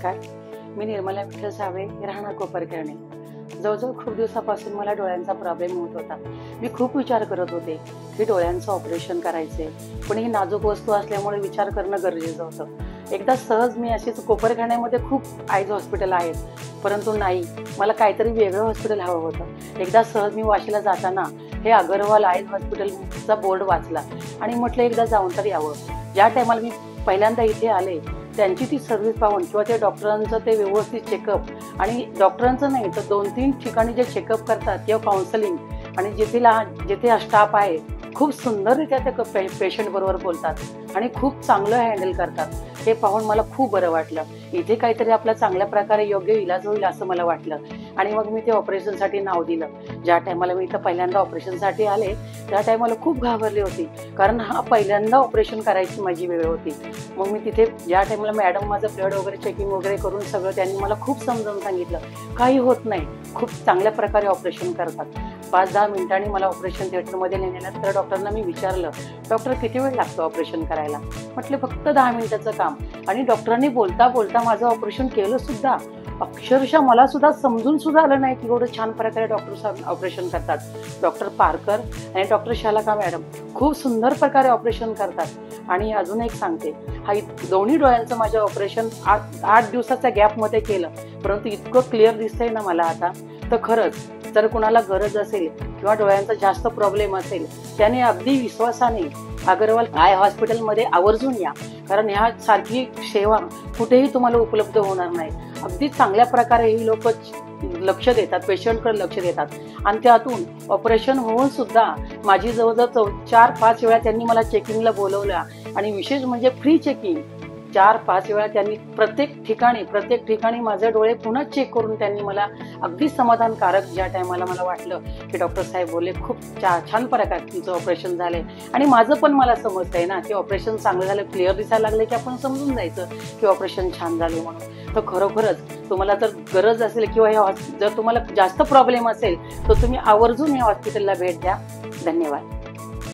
नमस्कार. मी निर्मला विठ्ठल साबळे, राहणार कोपरखैरणे. जवळजवळ खूप दिवसापासून मला डोळ्यांचा प्रॉब्लेम होत होता. मी खूप विचार करत होते की डोळ्यांचं ऑपरेशन करायचे, पण ही नाजूक वस्तू असल्यामुळे विचार करणं गरजेचं होतं. एकदा सहज मी अशीच कोपरखैरण्यामध्ये खूप आयज हॉस्पिटल आहेत, परंतु नाही, मला काहीतरी वेगळं हॉस्पिटल हवं होतं. एकदा सहज मी वाशीला जाताना हे अगरवाल आयज हॉस्पिटलचा बोर्ड वाचला आणि म्हटलं एकदा जाऊन तर यावं. ज्या टायमाला मी पहिल्यांदा इथे आले, त्यांची ती सर्व्हिस पाहून किंवा त्या डॉक्टरांचं ते व्यवस्थित चेकअप, आणि डॉक्टरांचं नाही तर 2-3 ठिकाणी जे चेकअप करतात किंवा काउन्सिलिंग, आणि जिथे स्टाफ आहे खूप सुंदररित्या ते पेशंट बरोबर बोलतात आणि खूप चांगलं हँडल करतात, हे पाहून मला खूप बरं वाटलं. इथे काहीतरी आपला चांगल्या प्रकारे योग्य इलाज होईल असं मला वाटलं आणि मग मी ते ऑपरेशनसाठी नाव दिलं. ज्या टायमाला मी इथं पहिल्यांदा ऑपरेशनसाठी आले त्या टायमाला खूप घाबरली होती, कारण हा पहिल्यांदा ऑपरेशन करायची माझी वेळ होती. मग मी तिथे ज्या टायमाला मॅडम माझं ब्लड वगैरे चेकिंग वगैरे करून सगळं त्यांनी मला खूप समजावून सांगितलं, काही होत नाही, खूप चांगल्या प्रकारे ऑपरेशन करतात. 5-10 मिनिटांनी मला ऑपरेशन थिएटरमध्ये नेण्यात, तर डॉक्टरना मी विचारलं, डॉक्टर किती वेळ लागतो ऑपरेशन करायला? म्हटलं फक्त 10 मिनिटाचं काम. आणि डॉक्टरांनी बोलता बोलता माझं ऑपरेशन केलं सुद्धा. अक्षरशः मला सुद्धा समजून सुद्धा आलं नाही की एवढं छान प्रकारे डॉक्टर ऑपरेशन करतात. डॉक्टर पारकर आणि डॉक्टर शालका मॅडम खूप सुंदर प्रकारे ऑपरेशन करतात. आणि अजून एक सांगते, दोन्ही डोळ्यांचं माझं ऑपरेशन 8 दिवसाच्या गॅपमध्ये केलं, परंतु इतकं क्लिअर दिसतंय ना मला आता, तर खरंच जर कुणाला गरज असेल किंवा डोळ्यांचा जास्त प्रॉब्लेम असेल, त्याने अगदी विश्वासाने अगरवाल आय हॉस्पिटलमध्ये आवर्जून या, कारण ह्या सारखी सेवा कुठेही तुम्हाला उपलब्ध होणार नाही. अगदी चांगल्या प्रकारे ही लोक लक्ष देतात, पेशंटकडे लक्ष देतात. आणि त्यातून ऑपरेशन होऊन सुद्धा माझी जवळजवळ 4-5 वेळा त्यांनी मला चेकिंगला बोलवलं, आणि विशेष म्हणजे फ्री चेकिंग. 4-5 वेळा त्यांनी प्रत्येक ठिकाणी माझे डोळे पुन्हा चेक करून त्यांनी मला अगदी समाधानकारक, ज्या टायमाला मला वाटलं की डॉक्टर साहेब बोलले खूप छान प्रकारे तुमचं ऑपरेशन झालंय, आणि माझं पण मला समजतंय ना की ऑपरेशन चांगलं झालं, क्लिअर दिसायला लागलं की आपण समजून जायचं की ऑपरेशन छान झालं म्हणून. तर खरोखरच तुम्हाला जर गरज असेल किंवा जर तुम्हाला जास्त प्रॉब्लेम असेल तर तुम्ही आवर्जून या हॉस्पिटलला भेट द्या. धन्यवाद.